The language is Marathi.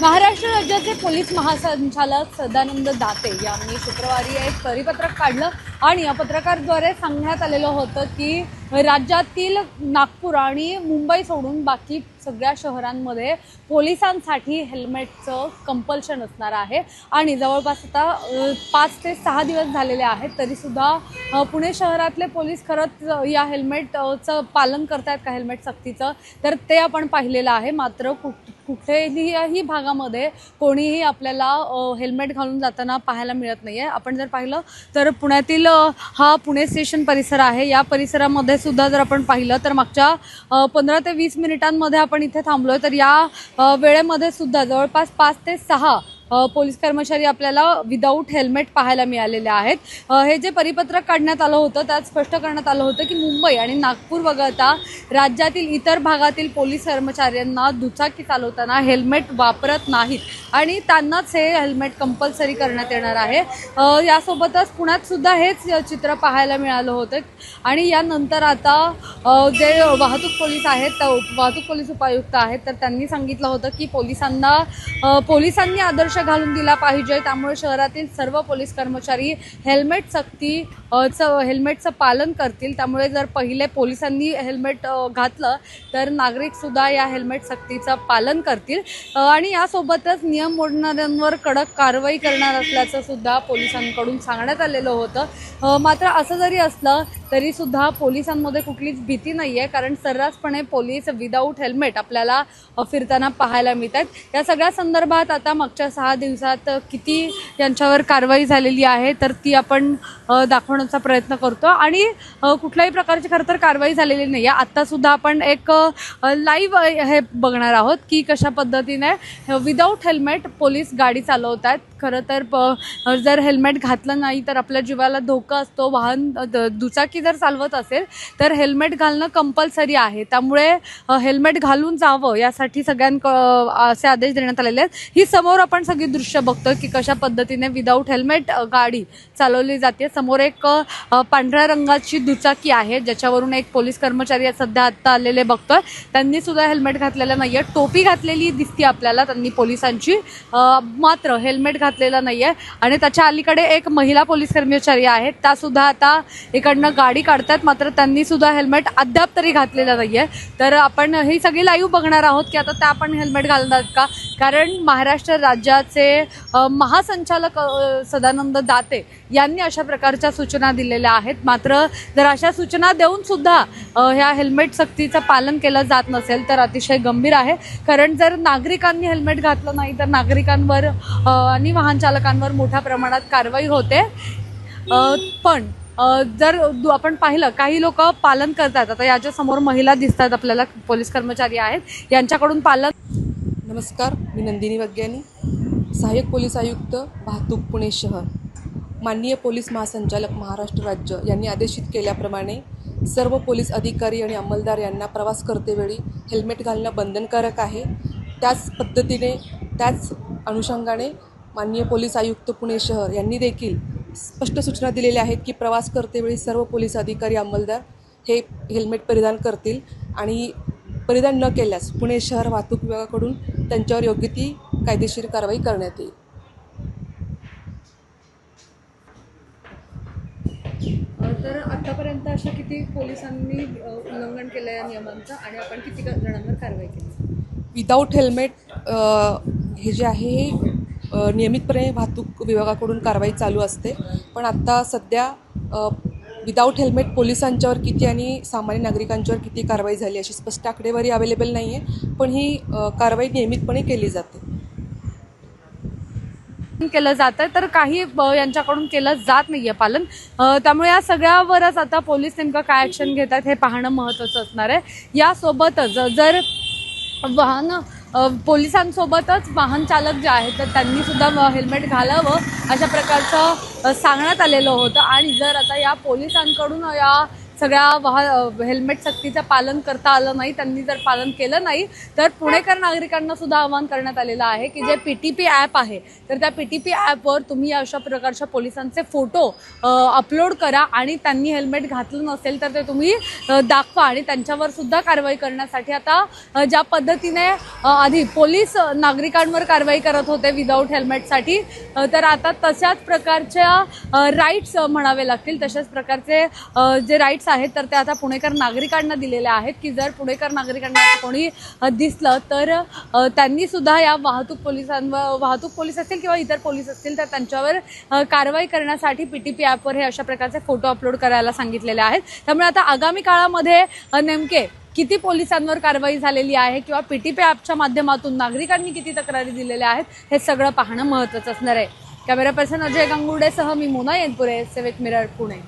महाराष्ट्र राज्याचे पोलीस महासंचालक सदानंद दाते यांनी शुक्रवारी एक परिपत्रक काढलं आणि या पत्रकाद्वारे सांगण्यात आलेलं होतं की राज्यातील नागपूर आणि मुंबई सोडून बाकी सगळ्या शहरांमध्ये पोलिसांसाठी हेल्मेटचं कंपल्शन असणार आहे आणि जवळपास आता 5 ते 6 दिवस झालेले आहेत तरीसुद्धा पुणे शहरातले पोलीस खरंच या हेल्मेटचं पालन करतायत का हेल्मेट सक्तीचं तर ते आपण पाहिलेलं आहे। मात्र कुठेही भागामध्ये कोणीही आपल्याला हेल्मेट घालून जाताना पाहायला मिळत नाही आहे। आपण जर पाहिलं तर पुण्यातील हा पुणे स्टेशन परिसर आहे। या परिसरामध्ये सुद्धा जर आपण पाहिलं तर मागच्या 15 ते 20 मिनिटांमध्ये आपण इथे थांबलोय तर या वेळेमध्ये सुद्धा जवळपास 5 ते 6 पोलीस कर्मचारी आपल्याला विदाऊट हेल्मेट पाहायला मिळालेले आहेत। हे जे परिपत्रक काढण्यात आलं होतं त्यात स्पष्ट करण्यात आलं होतं की मुंबई आणि नागपूर वगळता राज्यातील इतर भागातील पोलीस कर्मचाऱ्यांना दुचाकी चालवताना हेल्मेट वापरत नाहीत आणि त्यांनाच हे हेल्मेट कंपल्सरी करण्यात येणार आहे। यासोबतच पुण्यात सुद्धा हेच चित्र पाहायला मिळालं होतं आणि यानंतर आता जे वाहतूक पोलीस आहेत वाहतूक पोलीस उपायुक्त आहेत तर त्यांनी सांगितलं होतं की पोलिसांनी आदर्श घालून दिला पाहिजे। त्यामुळे शहरातील सर्व पोलीस कर्मचारी हेल्मेटचं पालन करतील। त्यामुळे जर पहिले पोलिसांनी हेल्मेट घातलं तर नागरिक सुद्धा या हेल्मेट सक्तीचं पालन करतील आणि यासोबतच नियम मोडणाऱ्यांवर कडक कारवाई करणार असल्याचं सुद्धा पोलिसांकडून सांगण्यात आलेलं होतं। मात्र असं जरी असलं तरी सुद्धा पोलिसांमध्ये कुठलीच भीती नाही आहे कारण सर्रासपणे पोलीस विदाऊट हेल्मेट आपल्याला फिरताना पाहायला मिळतात। या सगळ्या संदर्भात आता मागच्या 6 दिवसात किती यांच्यावर कारवाई झालेली आहे तर ती आपण दाखवण्याचा प्रयत्न करतो आणि कुठल्याही प्रकारची खरं तर कारवाई झालेली नाही आहे। आत्ता सुद्धा आपण एक लाईव्ह हे बघणार आहोत की कशा पद्धतीने विदाऊट हेल्मेट पोलीस गाडी चालवतात। खरं तर जर हेल्मेट घातलं नाही तर आपल्या जीवाला धोका असतो। वाहन दुचाकी जर चालवत असेल तर हेल्मेट घालणं कंपल्सरी आहे। त्यामुळे हेल्मेट घालून जावं यासाठी असे आदेश देण्यात आलेले आहेत। ही समोर आपण सगळी दृश्य बघतो की कशा पद्धतीने विदाऊट हेल्मेट गाडी चालवली जाते। समोर एक पांढऱ्या रंगाची दुचाकी आहे ज्याच्यावरून एक पोलीस कर्मचारी सध्या आत्ता आलेले बघतोय। त्यांनी सुद्धा हेल्मेट घातलेलं नाही आहे। टोपी घातलेली दिसते आपल्याला त्यांनी पोलिसांची, मात्र हेल्मेट घातलेलं नाही आहे आणि त्याच्या अलीकडे एक महिला पोलीस कर्मचारी आहेत त्या सुद्धा आता इकडनं गाडी काढतात मात्र त्यांनी सुद्धा हेल्मेट अद्याप तरी घातलेलं नाही आहे। तर आपण ही सगळी लाईव्ह बघणार आहोत की आता त्या पण हेल्मेट घालतात का, कारण महाराष्ट्र राज्याचे महासंचालक सदानंद दाते यांनी अशा प्रकारच्या सूचना दिलेल्या आहेत। मात्र जर अशा सूचना देऊन सुद्धा ह्या हेल्मेट सक्तीचं पालन केलं जात नसेल तर अतिशय गंभीर आहे। कारण जर नागरिकांनी हेल्मेट घातलं नाही तर नागरिकांवर आणि वाहन चालकांवर मोठ्या प्रमाणात कारवाई होते। पण जर आपण पाहिलं काही लोक पालन करतात। आता याच्या समोर महिला दिसतात आपल्याला, पोलीस कर्मचारी आहेत, यांच्याकडून पालन। नमस्कार, मी नंदिनी वग्यानी, सहाय्यक पोलीस आयुक्त वाहतूक पुणे शहर। माननीय पोलीस महासंचालक महाराष्ट्र राज्य यांनी आदेशित केल्याप्रमाणे सर्व पोलीस अधिकारी आणि अंमलदार यांना प्रवास करतेवेळी हेल्मेट घालणं बंधनकारक आहे। त्याच पद्धतीने त्याच अनुषंगाने माननीय पोलीस आयुक्त पुणे शहर यांनी देखील स्पष्ट सूचना दिलेल्या आहेत की प्रवास करतेवेळी सर्व पोलीस अधिकारी अंमलदार हे हेल्मेट परिधान करतील आणि परिधान न केल्यास पुणे शहर वाहतूक विभागाकडून त्यांच्यावर योग्य ती कायदेशीर कारवाई करण्यात येईल। तर आतापर्यंत अशा किती पोलिसांनी उल्लंघन केलं या नियमांचं आणि आपण किती जणांवर कारवाई केली? विदाऊट हेल्मेट हे जे आहे हे नियमितपणे वाहतूक विभागाकडून कारवाई चालू असते, पण आत्ता सध्या विदाऊट हेल्मेट पोलिसांच्यावर किती आणि सामान्य नागरिकांच्यावर किती कारवाई झाली अशी स्पष्ट आकडेवारी अवेलेबल नाही आहे, पण ही कारवाई नियमितपणे केली जाते। केलं जातं तर काही यांच्याकडून केलं जात नाही आहे पालन। त्यामुळे या सगळ्यावरच आता पोलीस नेमकं काय ॲक्शन घेतात हे पाहणं महत्त्वाचं असणार आहे। यासोबतच जर पोलिसांसोबतच वाहन चालक जे आहेत तर त्यांनी सुद्धा हेल्मेट घालावं अशा प्रकारचं सांगण्यात आलेलं होतं आणि जर आता या पोलिसांकडून या सगळ्या हेल्मेट सक्तीचं पालन करता आलं नाही, त्यांनी जर पालन केलं नाही तर पुणेकर नागरिकांना सुद्धा आवाहन करण्यात आलेलं आहे की जे PTP ॲप आहे तर त्या PTP ॲपवर तुम्ही अशा प्रकारच्या पोलिसांचे फोटो अपलोड करा आणि त्यांनी हेल्मेट घातलं नसेल तर ते तुम्ही दाखवा आणि त्यांच्यावर सुद्धा कारवाई करण्यासाठी आता ज्या पद्धतीने आधी पोलीस नागरिकांवर कारवाई करत होते विदाऊट हेल्मेटसाठी तर आता तशाच प्रकारच्या राईट्स म्हणावे लागतील, तशाच प्रकारचे जे राईट्स आहेत तर ते आता पुणेकर नागरिकांना दिलेले आहेत की जर पुणेकर नागरिकांना कोणी दिसलं तर त्यांनी सुद्धा या वाहतूक पोलीस असतील किंवा इतर पोलीस असतील तर त्यांच्यावर कारवाई करण्यासाठी PTP ॲपवर हे अशा प्रकारचे फोटो अपलोड करायला सांगितलेले आहेत. त्यामुळे आता आगामी काळामध्ये नेमके किती पोलिसांवर कारवाई झालेली आहे किंवा PTP ॲपच्या माध्यमातून नागरिकांनी किती तक्रारी दिलेल्या आहेत हे सगळं पाहणं महत्त्वाचं असणार आहे. कॅमेरा पर्सन अजय गांगुर्डेसह मी मोना येनपुरे, सेवेक मिरर, पुणे.